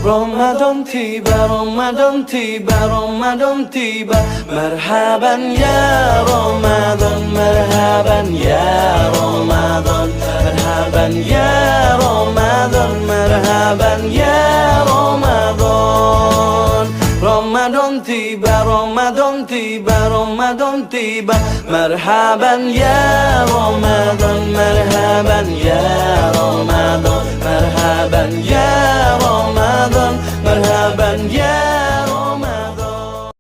Ramadan tiba, Ramadan tiba, Ramadan tiba. Marhaban ya Ramadan, marhaban ya Ramadan, marhaban ya Ramadan, marhaban ya Ramadan. Ramadan tiba, Ramadan tiba, Ramadan tiba. Marhaban ya Ramadan, marhaban ya Ramadan, marhaban ya Ramadan, marhaban ya Ramadan.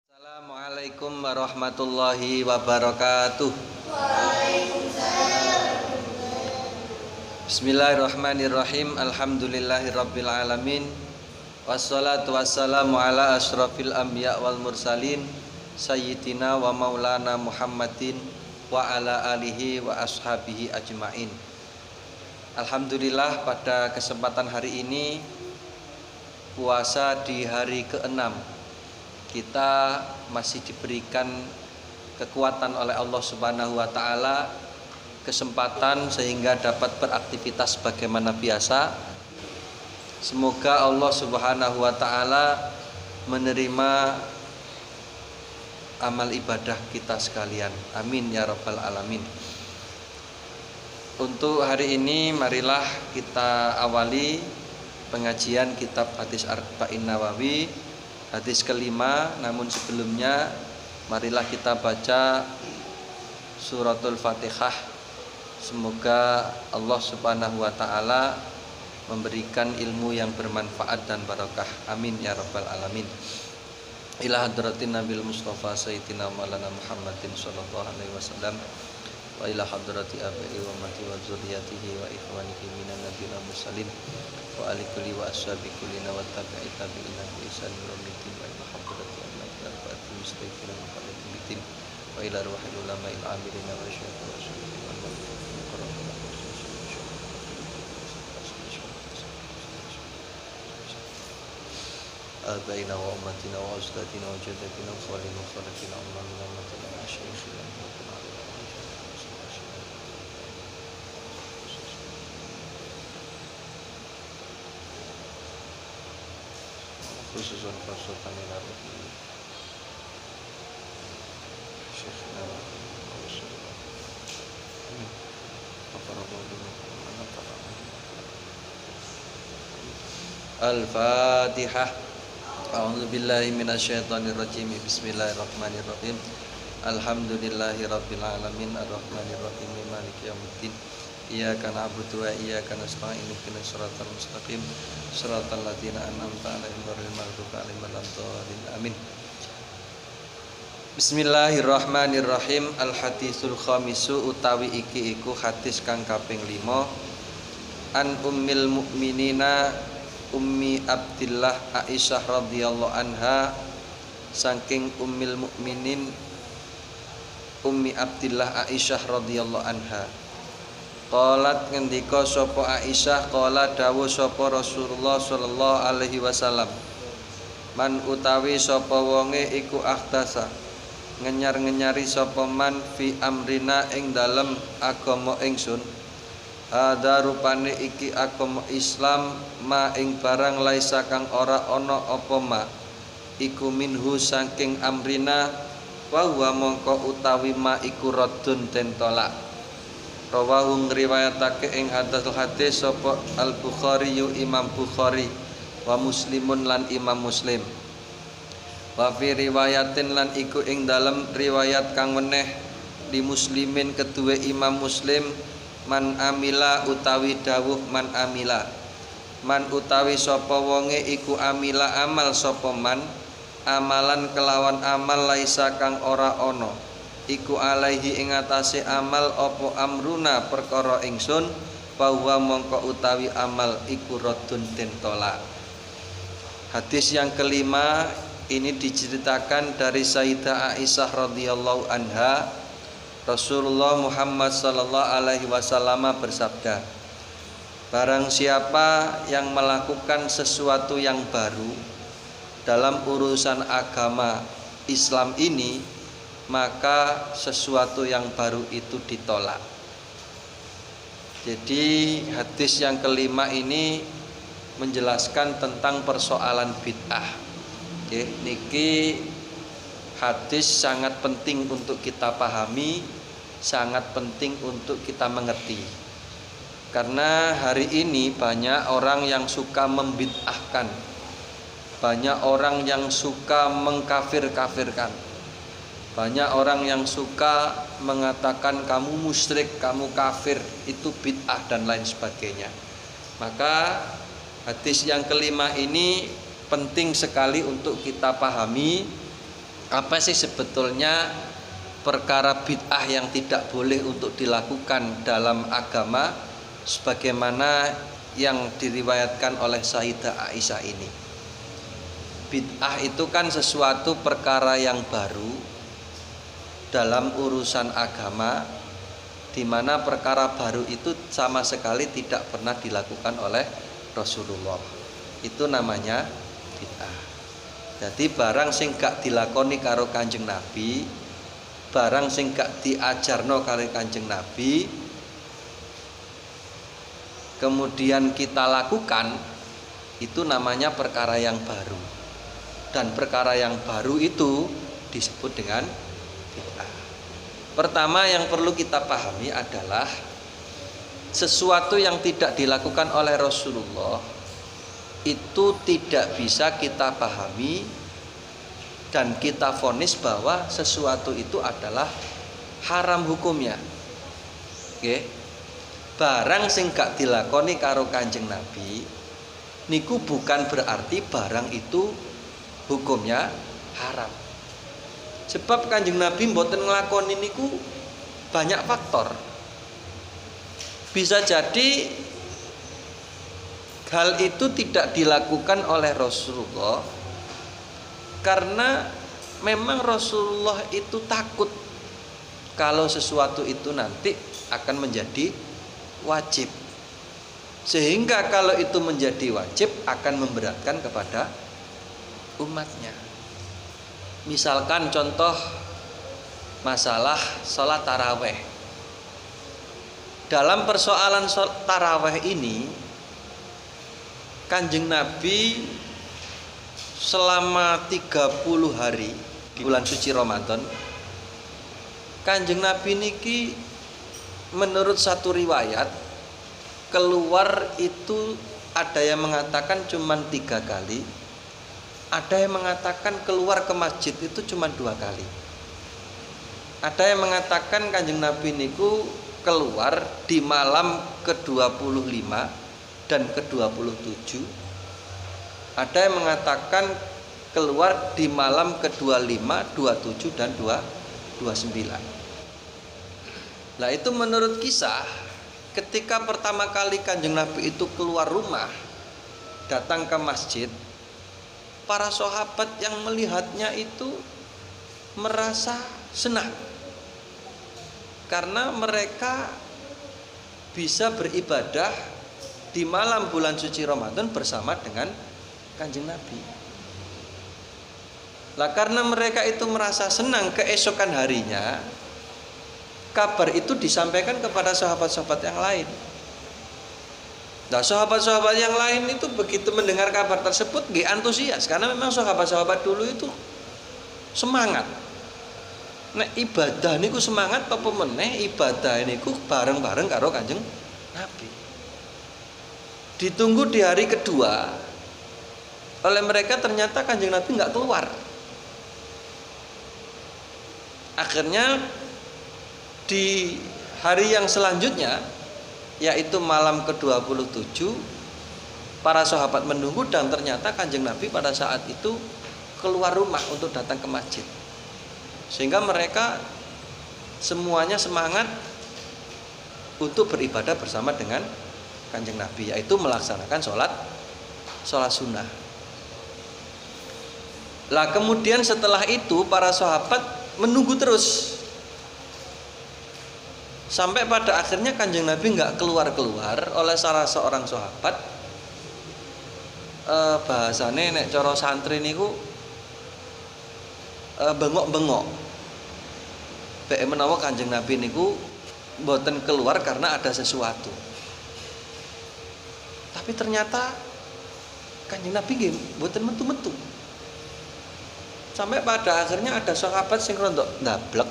Assalamualaikum warahmatullahi wabarakatuh. Bismillahirrahmanirrahim. Alhamdulillahirabbil alamin. Wassalatu wassalamu ala asyrafil anbiya wal mursalin sayyidina wa maulana Muhammadin wa ala alihi wa ashabihi ajmain. Alhamdulillah, pada kesempatan hari ini puasa di hari ke-6 kita masih diberikan kekuatan oleh Allah Subhanahu wa taala, kesempatan sehingga dapat beraktivitas bagaimana biasa. Semoga Allah Subhanahu wa taala menerima amal ibadah kita sekalian. Amin ya rabbal alamin. Untuk hari ini marilah kita awali pengajian kitab hadis Arba'in Nawawi, hadis kelima. Namun sebelumnya marilah kita baca suratul Fatihah. Semoga Allah Subhanahu wa taala memberikan ilmu yang bermanfaat dan barakah. Amin ya rabbal alamin. Ila hadratin Nabil Mustafa Sayyidina Maulana Muhammadin sallallahu alaihi wasallam wa ila hadrati abai wa mati wa zurriyatihi wa ikhwanihi minan nabiyina muslim wa ali kulli wa ashabi kullina wa tabi'i tabi'ina bi ihsan ila yaumil wa ila hadrati al-malaikati mustaqimina wa qalatin wa ila ruhil ulama'il amilina wa syaikhil rasulillah. آبائنا وأمتنا وأجدادنا وجداتنا وخوالنا وخالتنا وأمامنا وأمتنا ومشايخنا خصوصا خاصة إلى شيخنا الفاتحة. A'udzu billahi minasyaitonir rajim. Bismillahirrahmanirrahim. Alhamdulillahirabbil alamin arrahmanir rahim maliki yaumiddin. Iyyaka na'budu wa iyyaka nasta'in ihdinas siratal mustaqim siratal ladzina an'amta 'alaihim ghairil maghdubi 'alaihim waladdallin. Amin. Bismillahirrahmanirrahim. Al hadisul khamisu utawi iki iku hadis kang kaping 5. An ummil mukminina Ummi Abdillah Aisyah radhiyallahu anha, saking ummil mukminin Ummi Abdillah Aisyah radhiyallahu anha. Qalat, ngendika sapa Aisyah, qala dawuh sapa Rasulullah sallallahu alaihi wasallam, man utawi sapa wonge iku ahdasa ngenyar-ngenyari sapa man fi amrina ing dalem agama ingsun. Ada rupane iki agama Islam ma ing barang laisa kang ora ana apa ma iku minhu saking amrina wa huwa mongko utawi ma iku raddun den tolak. Rawahu ngriwayatake ing hadis sapa Al-Bukhari Imam Bukhari wa Muslimun lan Imam Muslim. Wa fi riwayatin lan iku ing dalem riwayat kang weneh di Muslimin kedue Imam Muslim, man amila utawi dawuh man amila, man utawi sapa wonge iku amila amal sapa man amalan kelawan amal laisa kang ora ana iku alaihi ing atase amal apa amruna perkara ingsun, bahwa mongko utawi amal iku raddun den tolak. Hadis yang kelima ini diceritakan dari Sayyidah Aisyah radhiyallahu anha. Rasulullah Muhammad sallallahu alaihi wasallam bersabda, barang siapa yang melakukan sesuatu yang baru dalam urusan agama Islam ini, maka sesuatu yang baru itu ditolak. Jadi hadis yang kelima ini menjelaskan tentang persoalan bid'ah. Oke, niki hadis sangat penting untuk kita pahami, sangat penting untuk kita mengerti. Karena hari ini banyak orang yang suka membid'ahkan, banyak orang yang suka mengkafir-kafirkan, banyak orang yang suka mengatakan kamu musyrik, kamu kafir, itu bid'ah dan lain sebagainya. Maka hadis yang kelima ini penting sekali untuk kita pahami apa sih sebetulnya perkara bid'ah yang tidak boleh untuk dilakukan dalam agama, sebagaimana yang diriwayatkan oleh Sayyidah Aisyah ini. Bid'ah itu kan sesuatu perkara yang baru dalam urusan agama, di mana perkara baru itu sama sekali tidak pernah dilakukan oleh Rasulullah. Itu namanya bid'ah. Jadi barang sing gak dilakoni karo Kanjeng Nabi, barang sing gak diajarno karo Kanjeng Nabi, kemudian kita lakukan, itu namanya perkara yang baru. Dan perkara yang baru itu disebut dengan bid'ah. Pertama yang perlu kita pahami adalah sesuatu yang tidak dilakukan oleh Rasulullah itu tidak bisa kita pahami dan kita vonis bahwa sesuatu itu adalah haram hukumnya. Oke. Barang sing gak dilakoni karo Kanjeng Nabi niku bukan berarti barang itu hukumnya haram. Sebab Kanjeng Nabi mboten nglakoni niku banyak faktor. Bisa jadi hal itu tidak dilakukan oleh Rasulullah karena memang Rasulullah itu takut kalau sesuatu itu nanti akan menjadi wajib. Sehingga kalau itu menjadi wajib akan memberatkan kepada umatnya. Misalkan contoh masalah sholat taraweh. Dalam persoalan sholat taraweh ini, Kanjeng Nabi selama 30 hari di bulan suci Ramadan, Kanjeng Nabi niki menurut satu riwayat keluar itu ada yang mengatakan cuma 3 kali, ada yang mengatakan keluar ke masjid itu cuma 2 kali. Ada yang mengatakan Kanjeng Nabi niku keluar di malam ke-25 dan ke-27. Ada yang mengatakan keluar di malam ke-25, 27 dan 29. Nah, itu menurut kisah ketika pertama kali Kanjeng Nabi itu keluar rumah datang ke masjid, para sahabat yang melihatnya itu merasa senang karena mereka bisa beribadah di malam bulan suci Ramadan bersama dengan Kanjeng Nabi. Lah karena mereka itu merasa senang, keesokan harinya kabar itu disampaikan kepada sahabat-sahabat yang lain. Nah, sahabat-sahabat yang lain itu begitu mendengar kabar tersebut nggih antusias karena memang sahabat-sahabat dulu itu semangat. Nek ibadah niku semangat apa meneh ibadah niku bareng-bareng karo Kanjeng Nabi. Ditunggu di hari kedua oleh mereka ternyata Kanjeng Nabi nggak keluar. Akhirnya di hari yang selanjutnya yaitu malam ke-27 para sahabat menunggu dan ternyata Kanjeng Nabi pada saat itu keluar rumah untuk datang ke masjid. Sehingga mereka semuanya semangat untuk beribadah bersama dengan Kanjeng Nabi, yaitu melaksanakan sholat sunnah. Lah kemudian setelah itu para sahabat menunggu terus sampai pada akhirnya Kanjeng Nabi nggak keluar-keluar oleh salah seorang sahabat. Bahasane nek cara santri niku bengok-bengok. Bae menawa Kanjeng Nabi niku mboten keluar karena ada sesuatu. Tapi ternyata Kanjeng Nabi nggih mboten metu-metu. Sampai pada akhirnya ada sahabat sing rontok ndablek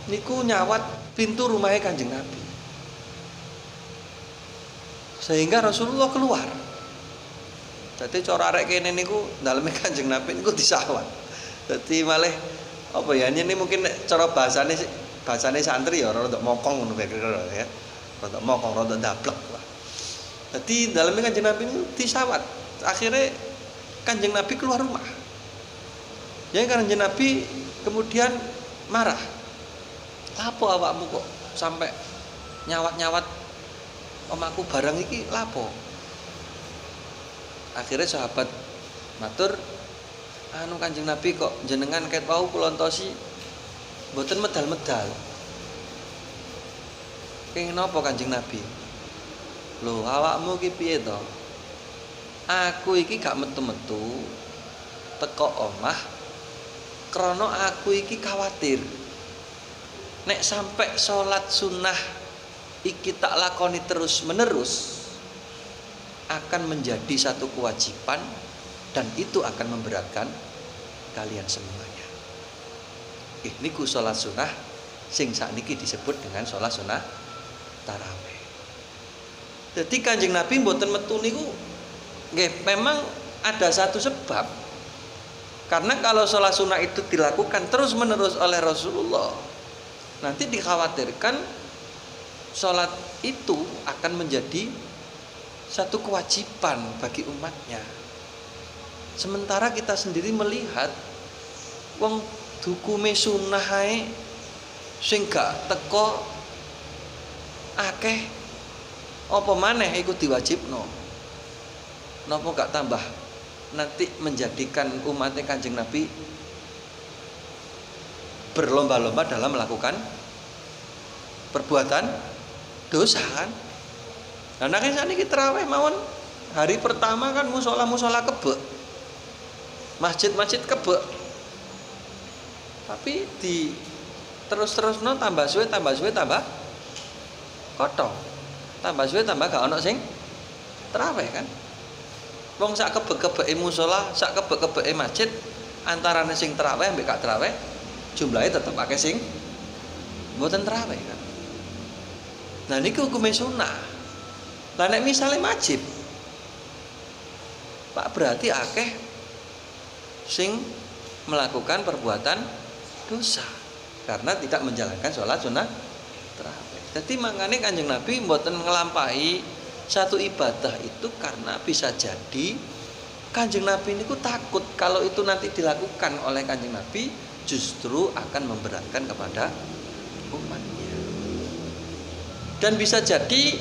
niku nyawat pintu rumahnya Kanjeng Nabi. Sehingga Rasulullah keluar. Jadi cara arek kene niku daleme Kanjeng Nabi niku disawat. Dadi malih apa ya ini mungkin cara bahasane santri ya rontok mokong ngono kira-kira ya. Rontok mokong, rontok ndablek. Jadi dalamnya Kanjeng Nabi ini disawat. Akhirnya Kanjeng Nabi keluar rumah. Jadi Kanjeng Nabi kemudian marah. Lapo awakmu kok sampai nyawat-nyawat omaku barang iki lapo? Akhirnya sahabat matur, anu Kanjeng Nabi kok jenengan ket wau kula entosi mboten medal-medal. Kenging napa Kanjeng Nabi? Lho, awakmu iki piye to? Aku iki gak metu-metu teko omah krana aku iki khawatir nek sampai sholat sunnah iki tak lakoni terus menerus akan menjadi satu kewajiban dan itu akan memberatkan kalian semuanya. Niku sholat sunnah sing sakniki disebut dengan sholat sunnah tarawih. Jadi Kanjeng Nabi mboten metu niku nggih memang ada satu sebab. Karena kalau sholat sunnah itu dilakukan terus menerus oleh Rasulullah, nanti dikhawatirkan sholat itu akan menjadi satu kewajiban bagi umatnya. Sementara kita sendiri melihat wong hukume sunnah ae sing gak teko akeh apa maneh iku diwajibno. Napa gak tambah nanti menjadikan umatnya Kanjeng Nabi berlomba-lomba dalam melakukan perbuatan dosa kan? Nah nek saniki tarawih mawon hari pertama kan musola kebek. Masjid-masjid kebek. Tapi di terus-terusno tambah suwe tambah kothong. Tambah suwe tambah gak ono sing tarawih kan? Wong sak kebek-kebeke musola, sak kebek-kebeke masjid antarane sing tarawih mbek gak tarawih jumlahnya tetep akeh sing mboten tarawih kan. Nah niki hukume sunnah. Lah nek misale wajib Pak berarti akeh sing melakukan perbuatan dosa karena tidak menjalankan sholat sunnah tarawih. Jadi makanya Kanjeng Nabi mboten ngelampahi satu ibadah itu karena bisa jadi Kanjeng Nabi niku takut kalau itu nanti dilakukan oleh Kanjeng Nabi justru akan memberatkan kepada umatnya. Dan bisa jadi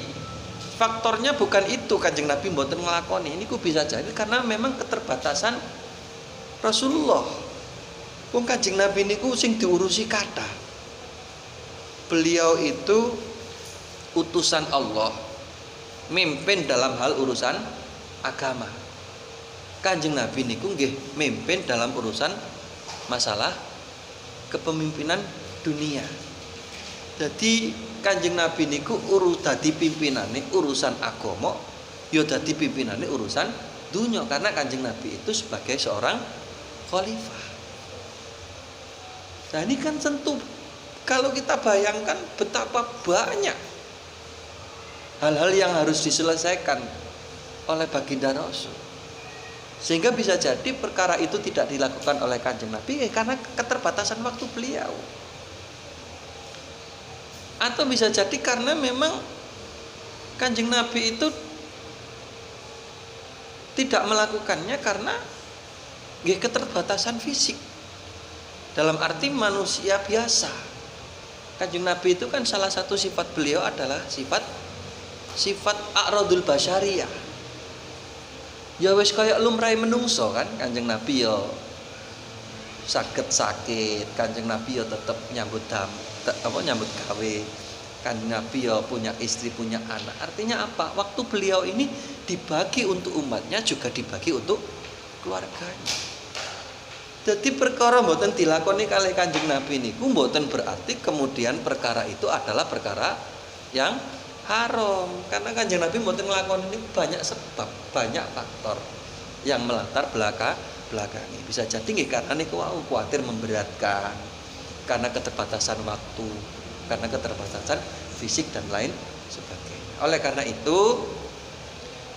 faktornya bukan itu Kanjeng Nabi mboten nglakoni. Niku bisa jadi karena memang keterbatasan Rasulullah. Wong Kanjeng Nabi niku sing diurusi kathah. Beliau itu utusan Allah, mimpin dalam hal urusan agama. Kanjeng Nabi niku nggih mimpin dalam urusan masalah kepemimpinan dunia. Jadi Kanjeng Nabi niku dadi pimpinane urusan agama, ya dadi pimpinane urusan dunia karena Kanjeng Nabi itu sebagai seorang khalifah. Nah ini kan tentu kalau kita bayangkan betapa banyak hal-hal yang harus diselesaikan oleh baginda Rasul. Sehingga bisa jadi perkara itu tidak dilakukan oleh Kanjeng Nabi karena keterbatasan waktu beliau. Atau bisa jadi karena memang Kanjeng Nabi itu tidak melakukannya karena keterbatasan fisik. Dalam arti manusia biasa. Kanjeng Nabi itu kan salah satu sifat beliau adalah sifat a'radul basyariyah. Ya wis kaya lumrahe menungso kan Kanjeng Nabi ya sakit, Kanjeng Nabi ya tetap nyambut gawe. Kanjeng Nabi ya punya istri, punya anak. Artinya apa? Waktu beliau ini dibagi untuk umatnya juga dibagi untuk keluarganya. Jadi perkara mboten dilakoni kalih Kanjeng Nabi niku mboten berarti kemudian perkara itu adalah perkara yang haram. Karena Kanjeng Nabi mboten nglakoni niku banyak sebab, banyak faktor yang melatar belakangi. Bisa jadi nggih karena niku wau kuwatir memberatkan, karena keterbatasan waktu, karena keterbatasan fisik dan lain sebagainya. Oleh karena itu,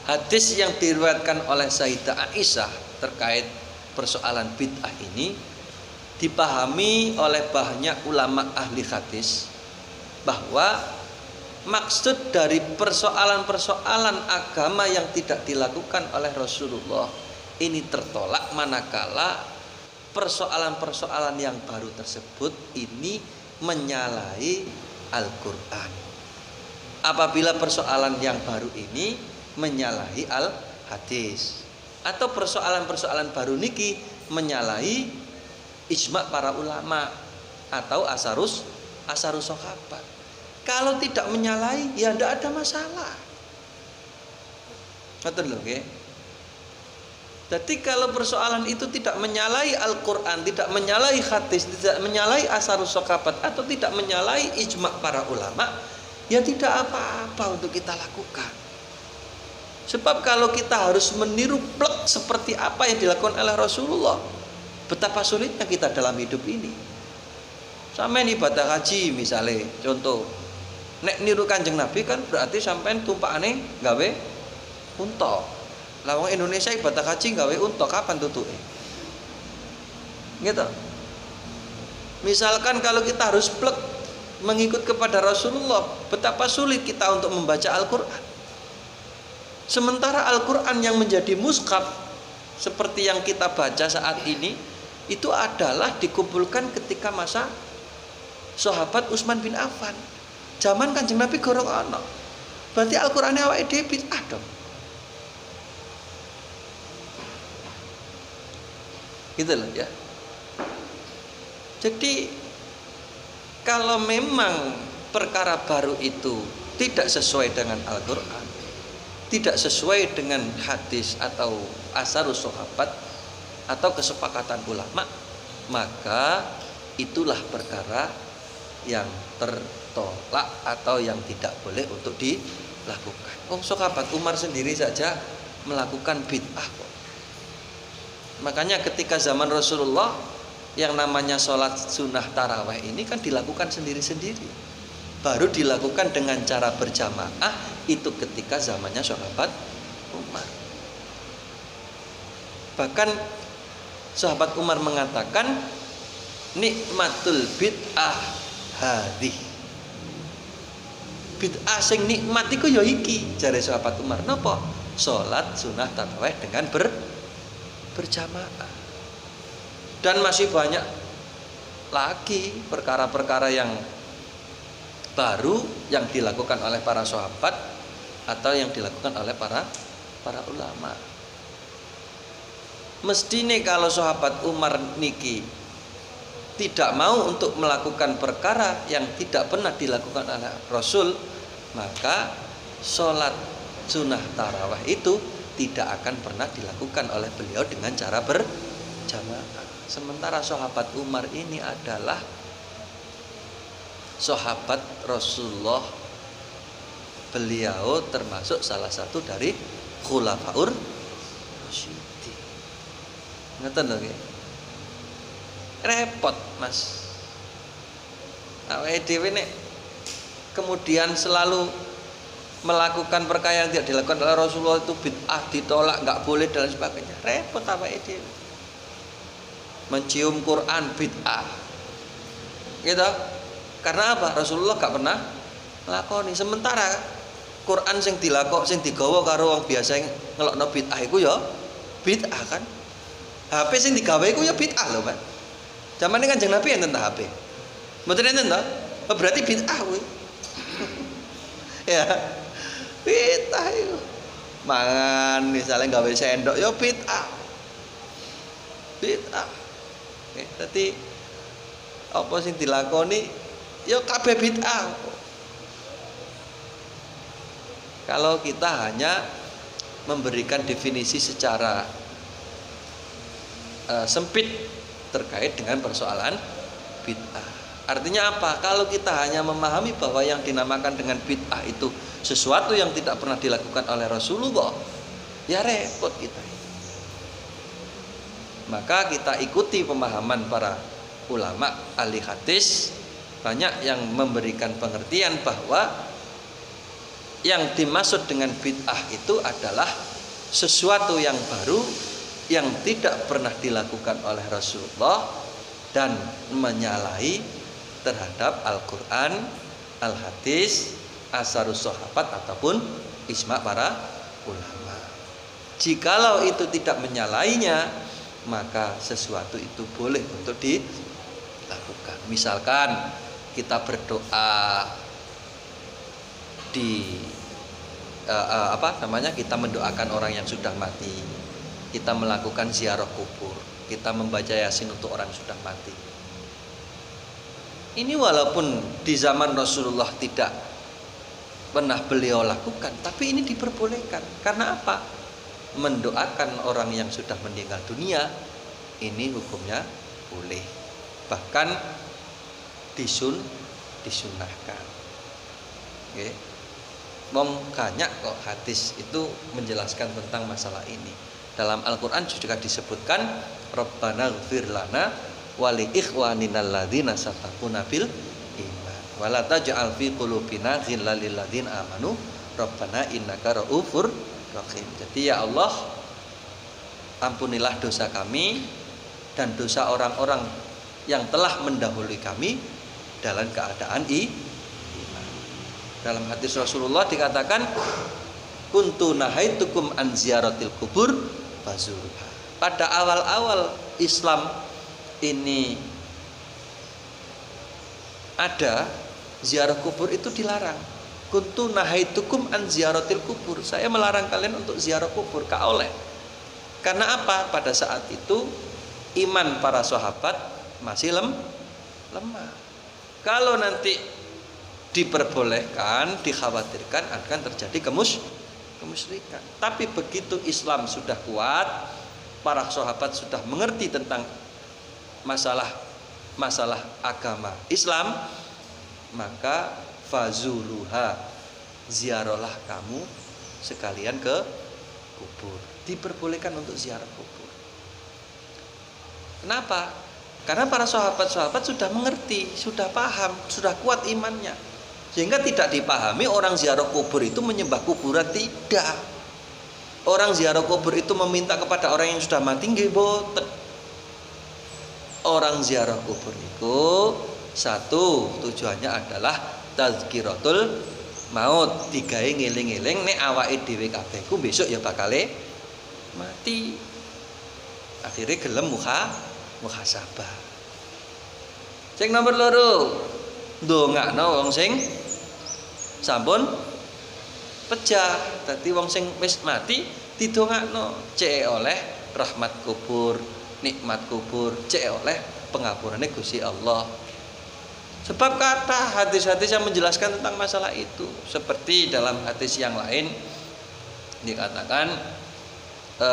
hadis yang diriwayatkan oleh Sayyidah Aisyah terkait persoalan bid'ah ini dipahami oleh banyak ulama ahli hadis bahwa maksud dari persoalan-persoalan agama yang tidak dilakukan oleh Rasulullah ini tertolak manakala persoalan-persoalan yang baru tersebut ini menyalahi Al-Quran. Apabila persoalan yang baru ini menyalahi al-hadis, atau persoalan-persoalan baru niki menyalahi ijma' para ulama atau asarus sahabat. Kalau tidak menyalahi ya tidak ada masalah. Betul loh, nggih. Jadi kalau persoalan itu tidak menyalahi Al-Quran, tidak menyalahi hadis, tidak menyalahi asarus sahabat, atau tidak menyalahi ijma' para ulama, ya tidak apa-apa untuk kita lakukan. Sebab kalau kita harus meniru plek seperti apa yang dilakukan oleh Rasulullah, betapa sulitnya kita dalam hidup ini. Sampai ibadah haji misalnya, contoh, nek niru Kanjeng Nabi kan berarti sampai tumpakane gawe unta. Lawang Indonesia ibadah haji gawe unta, kapan tutuke? Gitu. Misalkan kalau kita harus plek mengikut kepada Rasulullah, betapa sulit kita untuk membaca Al-Quran. Sementara Al-Quran yang menjadi mushaf seperti yang kita baca saat ini itu adalah dikumpulkan ketika masa sahabat Utsman bin Affan. Zaman Kanjeng Nabi gorong ana. Berarti Al-Qur'ane awake dhewe bid'ah dong. Gitu loh ya. Jadi kalau memang perkara baru itu tidak sesuai dengan Al-Quran, tidak sesuai dengan hadis atau asarus sahabat atau kesepakatan ulama, maka itulah perkara yang tertolak atau yang tidak boleh untuk dilakukan. Sahabat Umar sendiri saja melakukan bid'ah kok. Makanya ketika zaman Rasulullah yang namanya sholat sunnah taraweh ini kan dilakukan sendiri-sendiri. Baru dilakukan dengan cara berjamaah itu ketika zamannya sahabat Umar. Bahkan sahabat Umar mengatakan nikmatul bid'ah hadhi. Bid'ah sing nikmat iku ya iki, jare sahabat Umar. Napa? Salat sunah tarawih dengan berjamaah. Dan masih banyak lagi perkara-perkara yang baru yang dilakukan oleh para sahabat atau yang dilakukan oleh para ulama. Mestine kalau sahabat Umar niki tidak mau untuk melakukan perkara yang tidak pernah dilakukan oleh Rasul, maka sholat sunnah tarawih itu tidak akan pernah dilakukan oleh beliau dengan cara berjamaah. Sementara sahabat Umar ini adalah sahabat Rasulullah, beliau termasuk salah satu dari khulafaur rasyidin. Ngeten lho nggih. Repot, Mas. Awake dhewe nek kemudian selalu melakukan perkara yang tidak dilakukan oleh Rasulullah itu bid'ah, ditolak, enggak boleh dan sebagainya. Repot awake dhewe. Mencium Quran bid'ah. Gitu. Karena apa? Rasulullah gak pernah nglakoni. Sementara Quran sing dilakok, sing digawa karo wong biasa ngelokno bid'ah iku ya bid'ah kan. HP sing digawe iku ya bid'ah lho, Pak. Zamane Kanjeng Nabi enten ta HP? Mboten enten ta? Berarti bid'ah kuwi. Ya. Bid'ah iku. Mangan misalnya gawe sendok ya bid'ah. Bid'ah. Oke, dadi apa sing dilakoni ya kabeh bid'ah. Kalau kita hanya memberikan definisi secara sempit terkait dengan persoalan bid'ah. Artinya apa? Kalau kita hanya memahami bahwa yang dinamakan dengan bid'ah itu sesuatu yang tidak pernah dilakukan oleh Rasulullah, ya repot kita. Maka kita ikuti pemahaman para ulama ahli hadis, banyak yang memberikan pengertian bahwa yang dimaksud dengan bid'ah itu adalah sesuatu yang baru yang tidak pernah dilakukan oleh Rasulullah dan menyalahi terhadap Al-Quran, Al-Hadis, Asarus Sahabat ataupun ijma' para ulama. Jikalau itu tidak menyalahinya, maka sesuatu itu boleh untuk dilakukan. Misalkan kita berdoa di kita mendoakan orang yang sudah mati, kita melakukan ziarah kubur, kita membaca Yasin untuk orang yang sudah mati. Ini walaupun di zaman Rasulullah tidak pernah beliau lakukan, tapi ini diperbolehkan. Karena apa? Mendoakan orang yang sudah meninggal dunia ini hukumnya boleh, bahkan disunahkan. Oke. Banyak kok hadis itu menjelaskan tentang masalah ini. Dalam Al-Quran juga disebutkan Rabbana ighfir lana wa li ikhwanina alladzina sabaquna bil iman wa la taj'al fi qulubina ghillal lil ladzina amanu Rabbana innaka ra'ufur rahim. Jadi ya Allah, ampunilah dosa kami dan dosa orang-orang yang telah mendahului kami dalam keadaan iman. Dalam hadis Rasulullah dikatakan kuntu nahaitukum an ziyaratil kubur fazuruha. Pada awal-awal Islam ini ada ziarah kubur itu dilarang. Kuntu nahaitukum an ziyaratil kubur. Saya melarang kalian untuk ziarah kubur, oleh. Karena apa? Pada saat itu iman para sahabat masih lemah. Kalau nanti diperbolehkan, dikhawatirkan akan terjadi kemusyrikan. Tapi begitu Islam sudah kuat, para sahabat sudah mengerti tentang masalah agama Islam, maka fazuruha, ziarahlah kamu sekalian ke kubur. Diperbolehkan untuk ziarah kubur. Kenapa? Karena para sahabat-sahabat sudah mengerti, sudah paham, sudah kuat imannya. Sehingga tidak dipahami orang ziarah kubur itu menyembah kuburan, tidak. Orang ziarah kubur itu meminta kepada orang yang sudah mati, nggih boten. Orang ziarah kubur itu satu tujuannya adalah tazkiratul maut, digawe ngeling-eling nek awake dhewe kabeh ku besok ya bakale mati. Akhirnya gelem muhasabah. Sing nomor loro, ndongakno wong sing sampun pejah. Dadi wong sing wis mati didongakno, cek oleh rahmat kubur, nikmat kubur, cek oleh pengapurane Gusti Allah. Sebab kata hadis-hadis yang menjelaskan tentang masalah itu, seperti dalam hadis yang lain dikatakan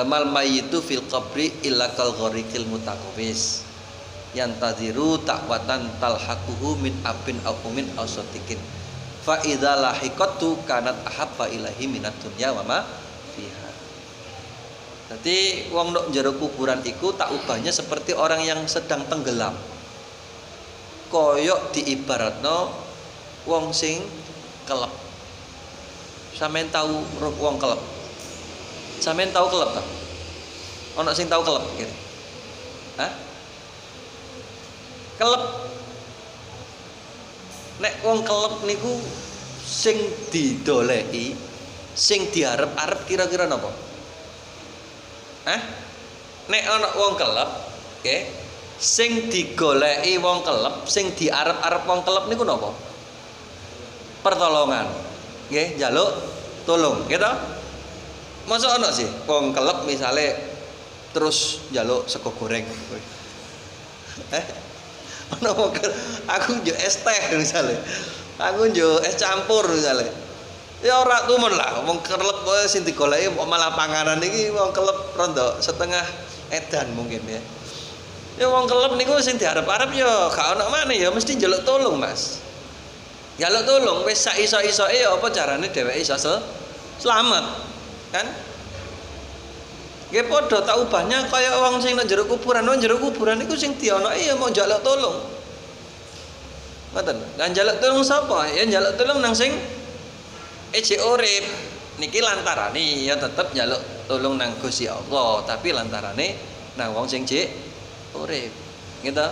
mal mayyitu fil qabri illa kal ghariqil mutaqawis yantadiru ta'watan talhaquhu min abin aw min aw sadiqin fa idza lahiqatu kanat ahabba ilahi minad dunya wa ma fiha. Dadi wong nek njero kuburan iku tak ubahnya seperti orang yang sedang tenggelam. Koyok diibaratno wong sing kelep. Sampeyan tahu wong kelep? Sampeyan tahu kelep ta? Ono sing tahu kelep kira? Hah? Kelep. Nek wong kelep niku sing didoleki, sing diarep-arep kira-kira napa? Hah? Nek ana wong kelep, nggih, sing digoleki wong kelep, sing diarep-arep wong kelep niku napa? Pertolongan. Nggih, njaluk tolong, gitu. Masa ana sih wong kelep misale terus njaluk sego goreng. Ana wong aku njuk es teh misale. Aku njuk es campur misale. Ya ora tumen lah wong kelep sing digoleki malah panganan iki wong kelep rondo setengah edan mungkin ya. Ya wong kelep niku sing diarep-arep ya gak ono maneh ya mesti njaluk tolong, Mas. Njaluk tolong wis sak iso-isoke ya apa carane dheweke iso selamat. Kan? Nggih padha tak ubahnya kaya wong sing nang jero kuburan, wong jero kuburan niku sing dionoki ya mau njaluk tolong. Ngoten. Lah njaluk tolong sapa? Ya njaluk tolong nang sing ejek urip. Niki lantarane ya tetep njaluk tolong nang Gusti Allah, tapi lantarane nang wong sing jek urip. Gitu.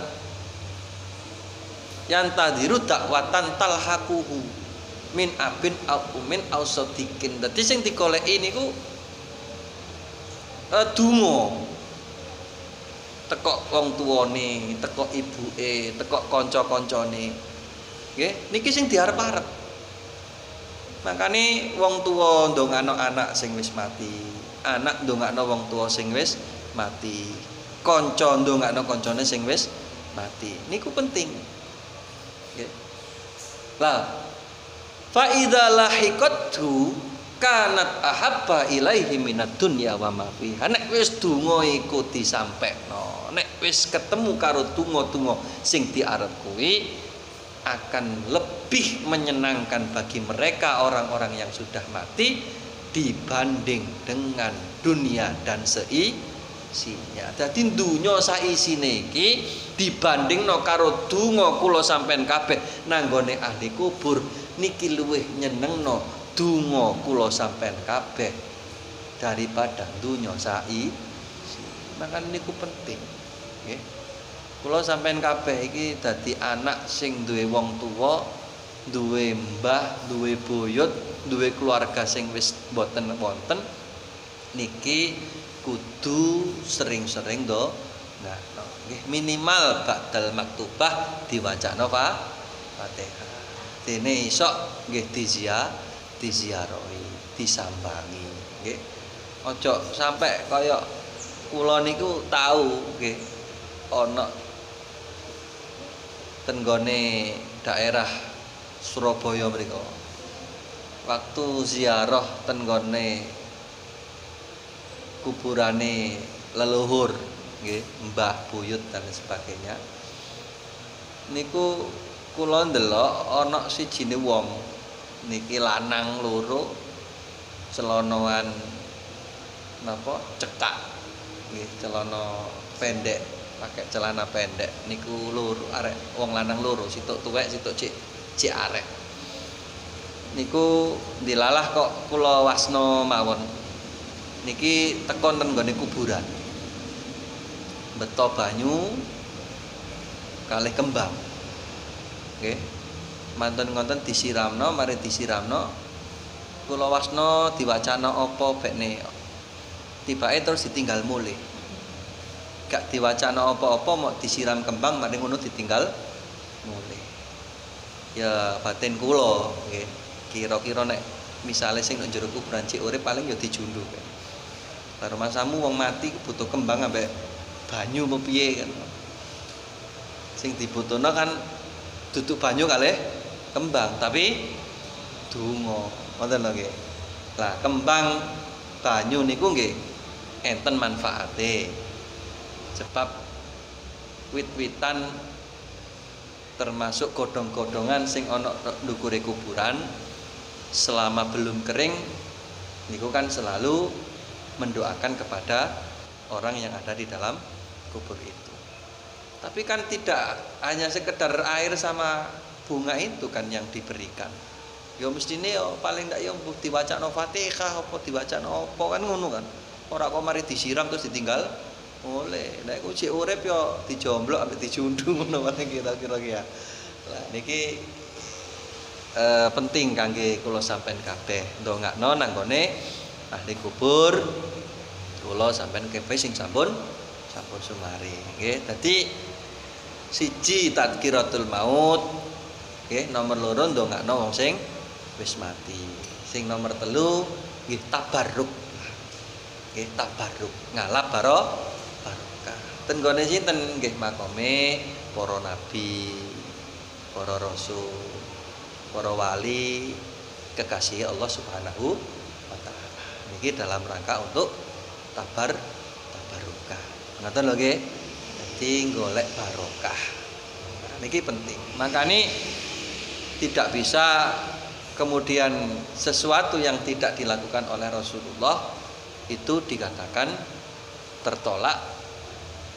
Yantadiru dakwatan talhaquhu min abin au umin au sadiqin. Dadi sing digoleki niku donga. Teko wong tuwane, teko ibuke, teko kanca-kancane. Nggih, niki sing diarep-arep. Makane wong tuwa ndongakno anak sing wis mati, anak ndongakno wong tuwa sing wis mati, kanca ndongakno kancane sing wis mati. Niku penting. Nggih. Lah, fa idza lahiqathu kanat ahabba ilaihi minad dunya wa ma fiha. Nek wis donga iku disampekno, nek wis ketemu karo donga-donga sing diarep kuwi akan lebih menyenangkan bagi mereka orang-orang yang sudah mati dibanding dengan dunia dan seisinya. Dadi dunya saisine iki dibandingno karo donga kula sampean kabeh nang gone ahli kubur niki luwih nyenengno donga kula sampean kabeh daripada dunya saiki. Makane niku penting, nggih. Kula sampean kabeh iki dadi anak sing duwe wong tuwa, duwe mbah, duwe buyut, duwe keluarga sing wis mboten wonten niki kudu sering-sering nggih minimal ba'dal maktubah diwacana Fatihah. Dene isok nggih diziarahi, disambangi nggih. Aja sampai kaya kula niku tahu nggih ana tenggone daerah Surabaya mriku. Waktu ziarah tenggone kuburane leluhur nggih, mbah, buyut dan sebagainya. Niku kula ndelok ana sijine wong niki lanang loro celonoan napa cekak nggih, celana pendek, pakai celana pendek niku loro arek wong lanang loro, situk tuwek situk cik arek. Niku dilalah kok kula wasna mawon. Niki tekon ten nggone kuburan. Beto banyu kalih kembang. Nggih. Mantun ngonten disiramno, mari disiramno kula wasna diwacana apa bekne. Tibake terus ditinggal mulih. Gak diwacana apa-apa mau disiram kembang mari ngono ditinggal mulih. Ya batin kula nggih. Kira-kira nek misale sing nang jero kuburan cek urip paling ya dijunduk. Karo masamu wong mati butuh kembang ambek banyu apa piye kan. Sing dibutuhno kan duduk banyu kalih kembang tapi donga. Ngoten lho nggih. Lah kembang banyu niku nggih enten manfaate. Sebab wit-witan termasuk godhong-godhongan sing ana ndukure kuburan selama belum kering niku kan selalu mendoakan kepada orang yang ada di dalam kubur itu. Tapi kan tidak hanya sekedar air sama bunga itu kan yang diberikan. Ya mestine ya paling ndak ya diwacana Fatihah apa diwacana apa kan ngono kan. Ora kok mari disiram terus ditinggal oleh. Nek ku cek urip ya dijomblok ambek dijundung ngono wae kira-kira ya. Lah niki penting kangge kula sampean kabeh ndongakno nang gone ahli kubur. Kula sampean kabeh sing sampun sumari nggih. Dadi siji tadkiratul maut nggih, nomor loro ndongakno wong sing wis mati. Sing nomor telu nggih tabarruk. Nggih tabarruk ngalap barokah. Ten gone sinten nggih makome para nabi, para rasul, para wali kekasih Allah Subhanahu wa taala. Niki dalam rangka untuk tabarrukah. Ngoten lho nggih. mesti golek barokah. Nah, ini penting. Makanya tidak bisa kemudian sesuatu yang tidak dilakukan oleh Rasulullah itu dikatakan tertolak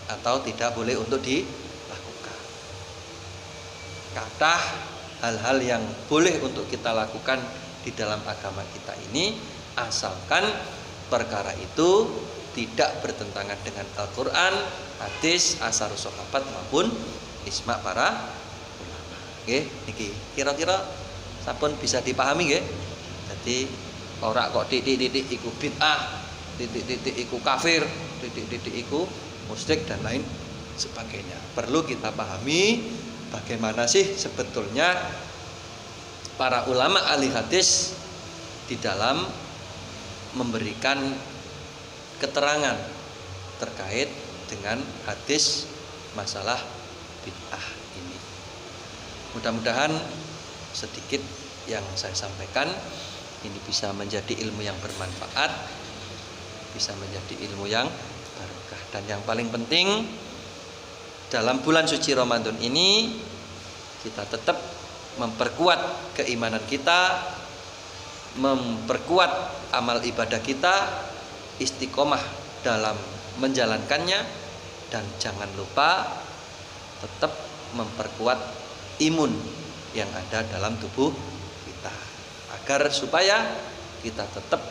atau tidak boleh untuk dilakukan. Kata hal-hal yang boleh untuk kita lakukan di dalam agama kita ini, asalkan perkara itu tidak bertentangan dengan Al-Quran, hadis, asar sahabat maupun ijma para ulama. Oke, niki kira-kira sampun bisa dipahami nggih? Jadi ora kok titik-titik iku bid'ah, titik-titik iku kafir, titik-titik iku musyrik dan lain sebagainya. Perlu kita pahami bagaimana sih sebetulnya para ulama ahli hadis di dalam memberikan keterangan terkait dengan hadis masalah bid'ah ini. Mudah-mudahan sedikit yang saya sampaikan ini bisa menjadi ilmu yang bermanfaat, bisa menjadi ilmu yang barokah. Dan yang paling penting dalam bulan suci Ramadan ini kita tetap memperkuat keimanan kita, memperkuat amal ibadah kita, istiqomah dalam menjalankannya, dan jangan lupa tetap memperkuat imun yang ada dalam tubuh kita agar supaya kita tetap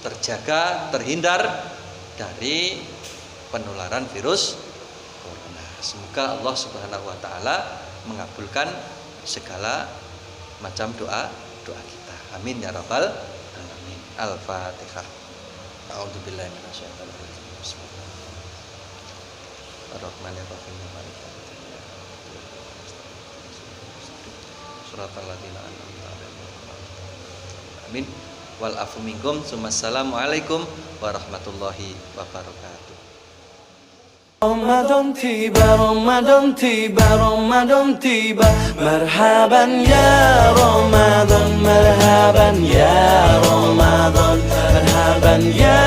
terjaga, terhindar dari penularan virus corona. Semoga Allah Subhanahu wa taala mengabulkan segala macam doa kita. Amin ya rabbal alamin. Al-Fatihah. A'udzubillahi minasyaitonir rajim. Bismillahirrahmanirrahim. Suratal ladzina an'amta 'alaihim. Amin. Wal afu minkum. Assalamualaikum warahmatullahi wabarakatuh. رمضان تيبا رمضان تيبا رمضان تيبا مرحبا يا رمضان مرحبا يا رمضان مرحبا يا